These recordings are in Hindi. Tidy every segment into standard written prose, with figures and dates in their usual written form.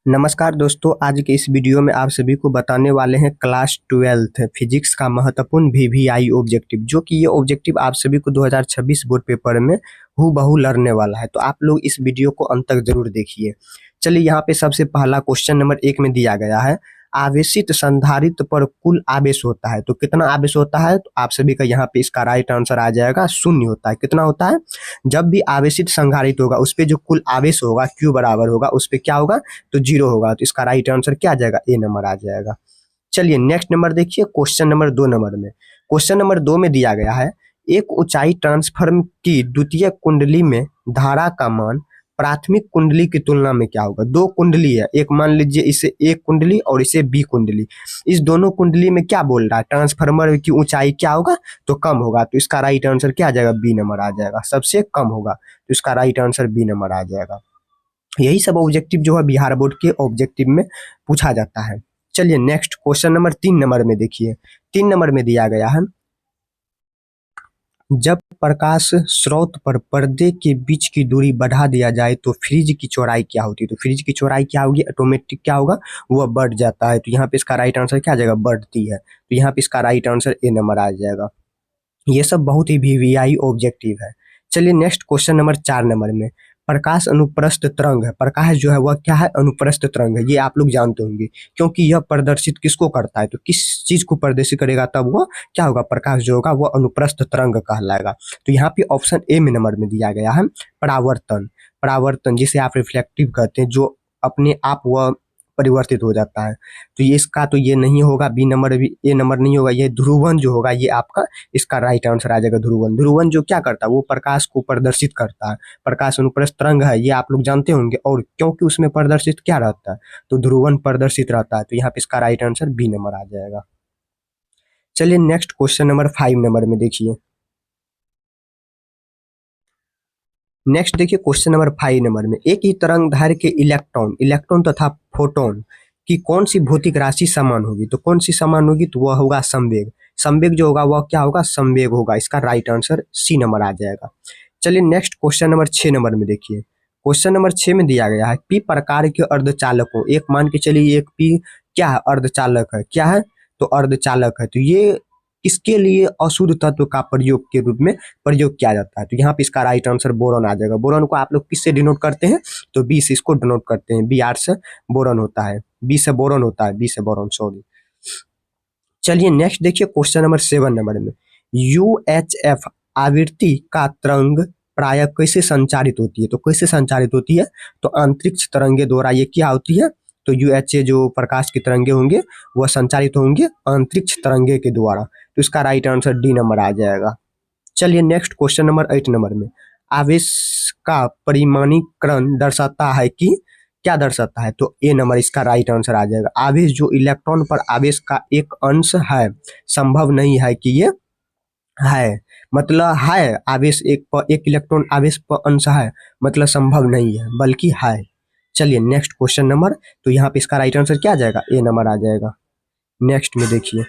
नमस्कार दोस्तों, आज के इस वीडियो में आप सभी को बताने वाले हैं क्लास 12th फिजिक्स का महत्वपूर्ण वीवीआई ऑब्जेक्टिव, जो कि ये ऑब्जेक्टिव आप सभी को 2026 बोर्ड पेपर में हूबहू लड़ने वाला है। तो आप लोग इस वीडियो को अंत तक जरूर देखिए। चलिए, यहाँ पे सबसे पहला क्वेश्चन नंबर 1 में दिया गया है, आवेशित संधारित्र पर कुल आवेश होता है। तो कितना आवेश होता है? तो आप सभी का यहाँ पे इसका राइट आंसर आ जाएगा, शून्य होता है। कितना होता है? जब भी आवेशित संधारित्र होगा उस पे जो कुल आवेश होगा Q बराबर होगा, उस पे क्या होगा? तो 0 होगा। तो इसका राइट आंसर क्या आ जाएगा? ए नंबर आ जाएगा। चलिए नेक्स्ट नंबर देखिए, क्वेश्चन नंबर 2 नंबर में। क्वेश्चन नंबर 2 में दिया गया है, एक ऊंचाई ट्रांसफार्म की द्वितीय कुंडली में धारा का मान प्राथमिक कुंडली की तुलना में क्या होगा? दो कुंडली है, एक मान लीजिए इसे ए कुंडली और इसे बी कुंडली। इस दोनों कुंडली में क्या बोल रहा है? ट्रांसफार्मर की ऊंचाई क्या होगा? तो कम होगा। तो इसका राइट आंसर क्या आ जाएगा? बी नंबर आ जाएगा, सबसे कम होगा। तो इसका राइट आंसर बी नंबर आ जाएगा। यही सब ऑब्जेक्टिव जो है बिहार बोर्ड के ऑब्जेक्टिव में पूछा जाता है। चलिए नेक्स्ट क्वेश्चन नंबर 3 नंबर में देखिए। 3 नंबर में दिया गया है, जब प्रकाश स्रोत पर पर्दे के बीच की दूरी बढ़ा दिया जाए तो फ्रिज की चौड़ाई क्या होती है? तो फ्रिज की चौड़ाई क्या होगी? ऑटोमेटिक क्या होगा? वह बढ़ जाता है। तो यहाँ पे इसका राइट आंसर क्या आ जाएगा? बढ़ती है। तो यहाँ पे इसका राइट आंसर ए नंबर आ जाएगा। ये सब बहुत ही वीवीआई ऑब्जेक्टिव है। चलिए नेक्स्ट क्वेश्चन नंबर 4 नंबर में, प्रकाश अनुप्रस्थ तरंग है। प्रकाश जो है वह क्या है? अनुप्रस्थ तरंग है। ये आप लोग जानते होंगे, क्योंकि यह प्रदर्शित किसको करता है? तो किस चीज को प्रदर्शित करेगा? तब वह क्या होगा? प्रकाश जो होगा वह अनुप्रस्थ तरंग कहलाएगा। तो यहाँ पे ऑप्शन ए में नंबर में दिया गया है, परावर्तन। परावर्तन जिसे आप रिफ्लेक्टिव कहते हैं, जो अपने आप वह परिवर्तित हो जाता है। तो ये इसका तो ये नहीं होगा, बी नंबर भी, ए नंबर नहीं होगा। ये ध्रुवन जो होगा ये आपका इसका राइट आंसर आ जाएगा, ध्रुवन। ध्रुवन जो क्या करता है? वो प्रकाश को प्रदर्शित करता है। प्रकाश अनुप्रस्थ तरंग है, ये आप लोग जानते होंगे। और क्योंकि उसमें प्रदर्शित क्या रहता है? तो ध्रुवन प्रदर्शित रहता है। तो यहाँ पे इसका राइट आंसर बी नंबर आ जाएगा। चलिए नेक्स्ट क्वेश्चन नंबर 5 नंबर में देखिए। नेक्स्ट देखिए क्वेश्चन नंबर 5 नंबर में, एक ही तरंग दैर्घ्य के इलेक्ट्रॉन इलेक्ट्रॉन तथा फोटोन की कौन सी भौतिक राशि समान होगी? तो कौन सी समान होगी? तो वह होगा संवेग। संवेग जो होगा वह क्या होगा? संवेग होगा। इसका राइट आंसर सी नंबर आ जाएगा। चलिए नेक्स्ट क्वेश्चन नंबर 6 नंबर में देखिए। क्वेश्चन नंबर 6 में दिया गया है, पी प्रकार के अर्धचालकों, एक मान के चलिए एक पी क्या है? अर्धचालक है। क्या है? तो अर्धचालक है। तो ये किसके लिए अशुद्ध तत्व का प्रयोग के रूप में प्रयोग किया जाता है? तो यहाँ पे इसका राइट आंसर बोरॉन आ जाएगा। बोरॉन को आप लोग किससे डिनोट करते हैं? तो बी से इसको डिनोट करते हैं। बी आर से बोरॉन होता है, बी से बोरॉन होता है, बी से बोरॉन, सॉरी। चलिए नेक्स्ट देखिए क्वेश्चन नंबर 7 नंबर में, यूएचएफ आवृत्ति का तरंग प्राय कैसे संचारित होती है? तो कैसे संचारित होती है? तो अंतरिक्ष तरंगे द्वारा ये क्या होती है? तो यूएचए जो प्रकाश की तरंगे होंगे वह संचारित होंगे अंतरिक्ष तरंगे के द्वारा। तो इसका राइट आंसर डी नंबर आ जाएगा। चलिए नेक्स्ट क्वेश्चन नंबर 8 नंबर में, आवेश का परिमाणीकरण दर्शाता है कि क्या दर्शाता है? तो ए नंबर इसका राइट आंसर आ जाएगा। आवेश जो इलेक्ट्रॉन पर आवेश का एक अंश है, संभव नहीं है कि ये है, मतलब है आवेश एक पर एक इलेक्ट्रॉन आवेश पर अंश है, मतलब संभव नहीं है बल्कि है। चलिए नेक्स्ट क्वेश्चन नंबर, तो यहाँ पे इसका राइट आंसर क्या आ जाएगा? ए नंबर आ जाएगा। नेक्स्ट में देखिए,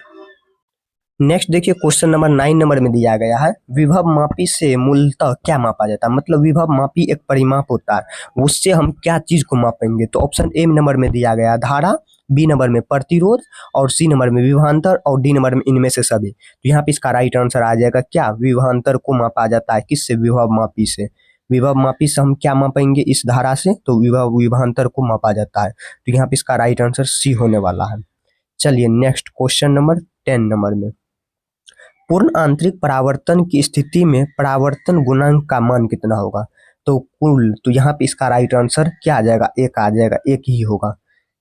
नेक्स्ट देखिए क्वेश्चन नंबर 9 नंबर में दिया गया है, विभव मापी से मूलतः क्या मापा जाता है? मतलब विभव मापी एक परिमाप होता है, उससे हम क्या चीज को मापेंगे? तो ऑप्शन ए नंबर में दिया गया धारा, बी नंबर में प्रतिरोध, और सी नंबर में विभवांतर, और डी नंबर में इनमें से सभी। तो यहाँ पे इसका राइट आंसर आ जाएगा क्या? विभवांतर को मापा जाता है। किससे? विभव मापी से। विभव मापी से हम क्या मापेंगे? इस धारा से। तो विभवांतर को मापा जाता है। तो यहाँ पे इसका राइट आंसर सी होने वाला है। चलिए नेक्स्ट क्वेश्चन नंबर 10 नंबर में, पूर्ण आंतरिक परावर्तन की स्थिति में परावर्तन गुणांक का मान कितना होगा? तो कुल, तो यहाँ पे इसका राइट आंसर क्या आ जाएगा? एक आ जाएगा, एक ही होगा।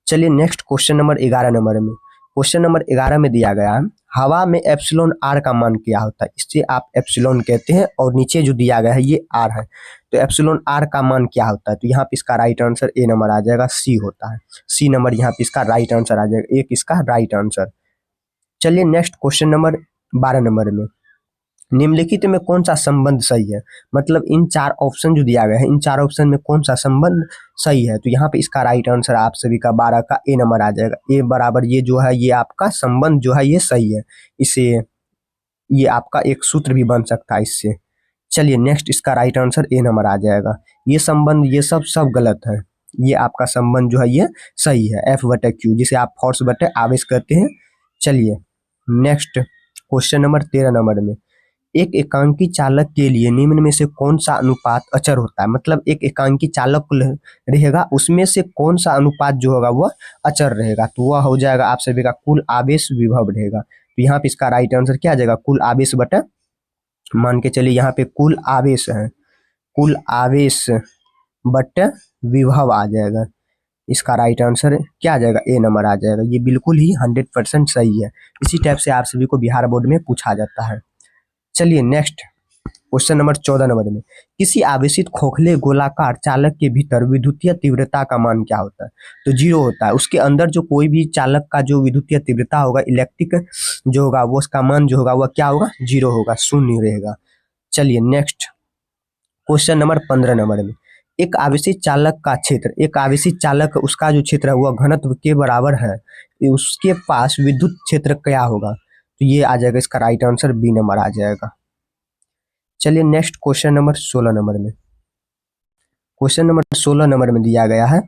चलिए नेक्स्ट क्वेश्चन नंबर 11 नंबर में, क्वेश्चन नंबर 11 में दिया गया है, हवा में एप्सिलॉन आर का मान क्या होता है? इससे आप एप्सिलॉन कहते हैं, और नीचे जो दिया गया है ये आर है। तो एप्सिलॉन आर का मान क्या होता है? तो यहाँ पे इसका राइट आंसर ए नंबर आ जाएगा, सी होता है। सी नंबर यहाँ पे इसका राइट आंसर आ जाएगा, एक इसका राइट आंसर। चलिए नेक्स्ट क्वेश्चन नंबर 12 नंबर में, निम्नलिखित में कौन सा संबंध सही है? मतलब इन चार ऑप्शन जो दिया गया है, इन चार ऑप्शन में कौन सा संबंध सही है? तो यहाँ पे इसका राइट आंसर आप सभी का 12 का ए नंबर आ जाएगा। ए बराबर ये जो है ये आपका संबंध जो है ये सही है। इसे ये आपका एक सूत्र भी बन सकता है इससे। चलिए नेक्स्ट इसका राइट आंसर ए नंबर आ जाएगा। ये संबंध ये सब गलत है। ये आपका संबंध जो है ये सही है, F/Q, जिसे आप फोर्स बटे आवेश कहते हैं। चलिए नेक्स्ट क्वेश्चन नंबर 13 नंबर में, एक एकांकी चालक के लिए निम्न में से कौन सा अनुपात अचर होता है। मतलब एक एकांकी चालक रहेगा, उसमें से कौन सा अनुपात जो होगा वह अचर रहेगा, तो वह हो जाएगा आप सभी का कुल आवेश विभव रहेगा। तो यहाँ पे इसका राइट आंसर क्या आ जाएगा, कुल आवेश बटा, मान के चलिए यहाँ पे कुल आवेश है, कुल आवेश बटे विभव आ जाएगा। इसका राइट आंसर क्या आ जाएगा, ए नंबर आ जाएगा। ये बिल्कुल ही 100% सही है। इसी टाइप से आप सभी को बिहार बोर्ड में पूछा जाता है। चलिए नेक्स्ट क्वेश्चन नंबर 14 नंबर में, किसी आवेशित खोखले गोलाकार चालक के भीतर विद्युतीय तीव्रता का मान क्या होता है, तो 0 होता है। उसके अंदर जो कोई भी चालक का जो विद्युतीय तीव्रता होगा, इलेक्ट्रिक जो होगा वो उसका मान जो होगा वह क्या होगा, 0 होगा, शून्य रहेगा। चलिए नेक्स्ट क्वेश्चन नंबर 15 नंबर में, एक आवेशित चालक का क्षेत्र, एक आवेशित चालक उसका जो क्षेत्र है वह घनत्व के बराबर है, उसके पास विद्युत क्षेत्र क्या होगा, तो ये आ जाएगा, इसका राइट आंसर बी नंबर आ जाएगा। चलिए नेक्स्ट क्वेश्चन नंबर 16 नंबर में, क्वेश्चन नंबर 16 नंबर में दिया गया है,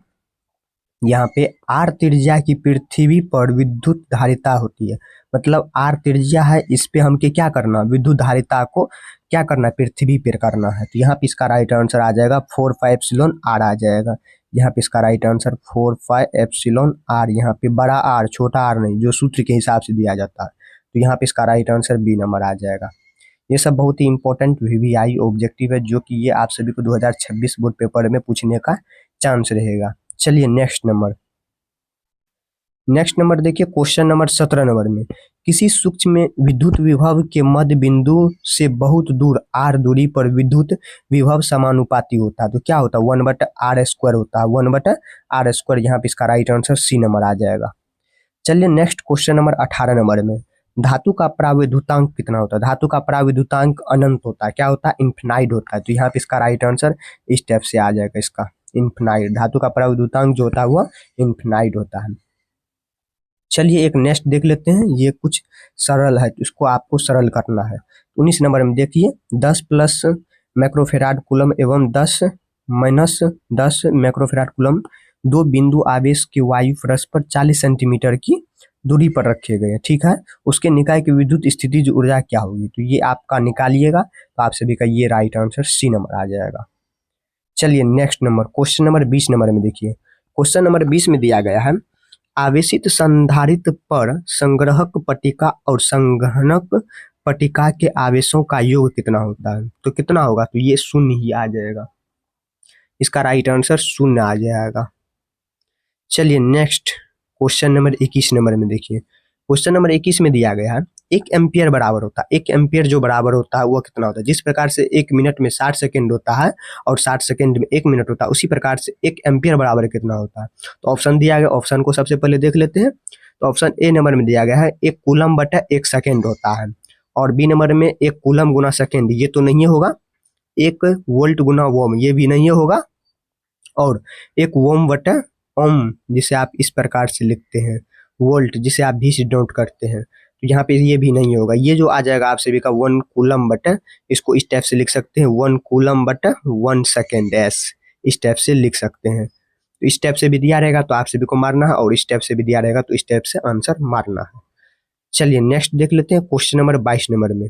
यहाँ पे आर त्रिज्या की पृथ्वी पर विद्युत धारिता होती है। मतलब आर त्रिज्या है, इस पे हम क्या करना, विद्युत धारिता को क्या करना है, पृथ्वी पर करना है। तो यहाँ पे इसका राइट आंसर आ जाएगा 4πε r आ जाएगा। यहाँ पे इसका राइट आंसर 4πε r, यहाँ पे बड़ा आर छोटा आर नहीं, जो सूत्र के हिसाब से दिया जाता है। तो यहाँ पे इसका राइट आंसर बी नंबर आ जाएगा। ये सब बहुत ही इंपॉर्टेंट वीवीआई ऑब्जेक्टिव है, जो कि ये आप सभी को 2026 बोर्ड पेपर में पूछने का चांस रहेगा। चलिए नेक्स्ट नंबर देखिए, क्वेश्चन नंबर 17 नंबर में, किसी सूक्ष्म विद्युत विभव के मध्य बिंदु से बहुत दूर r दूरी पर विद्युत विभव समानुपाती होता है। तो क्या होता है, 1/r² होता है, 1/r²। यहाँ पे इसका राइट आंसर सी नंबर आ जाएगा। चलिए नेक्स्ट क्वेश्चन नंबर 18 नंबर में, धातु का पराविद्युतांक कितना होता है। धातु का पराविद्युतांक अनंत होता है, क्या होता है, इन्फिनाइट होता है। तो यहाँ पे इसका राइट आंसर इस स्टेप से आ जाएगा, इसका इन्फिनाइट। धातु का पराविद्युतांक जो होता है वह इन्फिनाइट होता है। चलिए एक नेक्स्ट देख लेते हैं, ये कुछ सरल है, तो इसको आपको सरल करना है। 19 नंबर में देखिए, 10 प्लस माइक्रोफेराड कूलम एवं 10 माइनस 10 माइक्रोफेराड कूलम दो बिंदु आवेश के वायु परस्पर 40 सेंटीमीटर की दूरी पर रखे गए हैं, ठीक है। उसके निकाय की विद्युत स्थिति जो ऊर्जा क्या होगी, तो ये आपका निकालिएगा, तो आप सभी का ये राइट आंसर सी नंबर आ जाएगा। चलिए next number question number 20 number में देखिए, क्वेश्चन नंबर 20 में दिया गया है, आवेशित संधारित्र पर संग्रहक पट्टिका और संघनक पट्टिका के आवेशों का योग कितना होता है, तो कितना होगा, तो ये शून्य ही आ जाएगा। इसका राइट आंसर शून्य आ जाएगा। चलिए नेक्स्ट क्वेश्चन नंबर 21 नंबर में देखिए, क्वेश्चन नंबर 21 में दिया गया है, 1 एम्पियर बराबर होता है, 1 एम्पियर जो बराबर होता है वो कितना होता है। जिस प्रकार से 1 मिनट में 60 सेकेंड होता है और 60 सेकेंड में 1 मिनट होता है, उसी प्रकार से 1 एम्पियर बराबर कितना होता है। तो ऑप्शन दिया गया, ऑप्शन को सबसे पहले देख लेते हैं। तो ऑप्शन ए नंबर में दिया गया है, 1 कूलम बटा 1 सेकेंड होता है, और बी नंबर में 1 कूलम गुना सेकेंड, ये तो नहीं होगा। 1 वोल्ट गुना वोम, ये भी नहीं होगा। और 1 वोम बटा ओम, जिसे आप इस प्रकार से लिखते हैं, वोल्ट जिसे आप भी से डोंट करते हैं, तो यहाँ पे ये भी नहीं होगा। ये जो आ जाएगा आप सभी का 1 कूलम बटा, इसको इस टाइप से लिख सकते हैं, 1 कूलम बटा 1 सेकेंड, इस टाइप से लिख सकते हैं। तो इस टाइप से भी दिया रहेगा तो आप सभी को मारना है, और इस टाइप से भी दिया रहेगा तो इस टाइप से आंसर मारना है। चलिए नेक्स्ट देख लेते हैं, क्वेश्चन नंबर 22 नंबर में,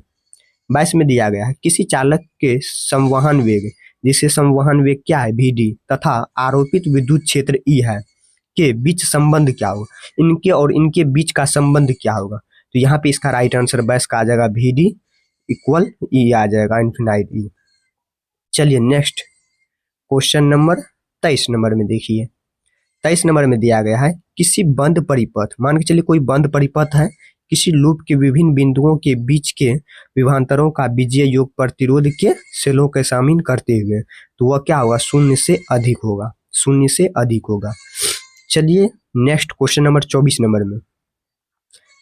22 में दिया गया है, किसी चालक के संवहन वेग, जिसे संवहन वेग क्या है, vd, तथा आरोपित विद्युत क्षेत्र E है, के बीच संबंध क्या होगा, इनके और इनके बीच का संबंध क्या होगा। तो यहाँ पे इसका राइट आंसर 22 का आ जाएगा, vd इक्वल E आ जाएगा, इन्फिनाइट E। चलिए नेक्स्ट क्वेश्चन नंबर 23 नंबर में देखिए, 23 नंबर में दिया गया है, किसी बंद परिपथ, मान के चलिए कोई बंद परिपथ है, किसी लूप के विभिन्न बिंदुओं के बीच के विभवांतरों का बीजीय योग प्रतिरोध के सेलों के शामिल करते हुए, तो वह क्या होगा, शून्य से अधिक होगा, शून्य से अधिक होगा। चलिए नेक्स्ट क्वेश्चन नंबर 24 नंबर में,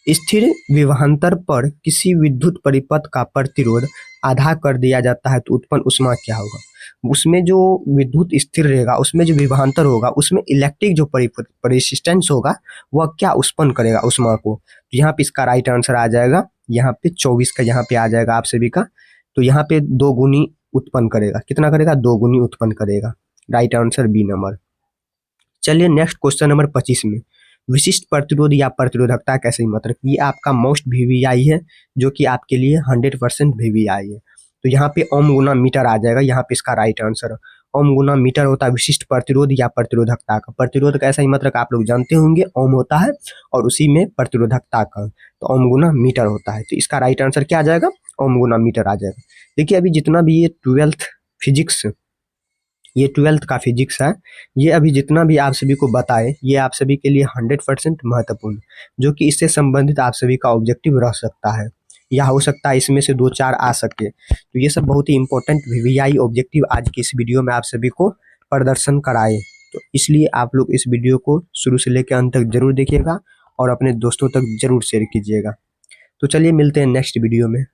स्थिर विभवांतर पर किसी विद्युत परिपथ का प्रतिरोध आधा कर दिया जाता है तो उत्पन्न ऊष्मा क्या होगा। उसमें जो विद्युत स्थिर रहेगा, उसमें जो विभवांतर होगा, उसमें इलेक्ट्रिक जो रेजिस्टेंस होगा वह क्या उत्पन्न करेगा, ऊष्मा को। तो यहाँ पे इसका राइट आंसर आ जाएगा, यहाँ पे 24 का यहाँ पे आ जाएगा आप सभी का। तो यहाँ पे 2 गुनी उत्पन्न करेगा, कितना करेगा, 2 गुनी उत्पन्न करेगा। Right answer B number. चलिए नेक्स्ट क्वेश्चन नंबर 25 में विशिष्ट प्रतिरोध या प्रतिरोधकता कैसे मतलब ये आपका मोस्ट वीवीआई है जो कि आपके लिए 100% वीवीआई है। तो यहाँ पे ओम गुना मीटर आ जाएगा, यहाँ पे इसका राइट आंसर है। ओम गुना मीटर होता है विशिष्ट प्रतिरोध या प्रतिरोधकता का। प्रतिरोध का ऐसा ही मतलब आप लोग जानते होंगे, ओम होता है और उसी में प्रतिरोधकता का तो ओम गुना मीटर होता है। तो इसका राइट आंसर क्या आ जाएगा, ओम गुना मीटर आ जाएगा। देखिए अभी जितना भी ये ट्वेल्थ का फिजिक्स है, ये अभी जितना भी आप सभी को बताए ये आप सभी के लिए 100% महत्वपूर्ण, जो कि इससे संबंधित आप सभी का ऑब्जेक्टिव रह सकता है या हो सकता है इसमें से 2-4 आ सके। तो ये सब बहुत ही इंपॉर्टेंट वीवीआई ऑब्जेक्टिव आज की इस वीडियो में आप सभी को प्रदर्शन कराए। तो इसलिए आप लोग इस वीडियो को शुरू से लेकर अंत तक जरूर देखिएगा और अपने दोस्तों तक जरूर शेयर कीजिएगा। तो चलिए मिलते हैं नेक्स्ट वीडियो में।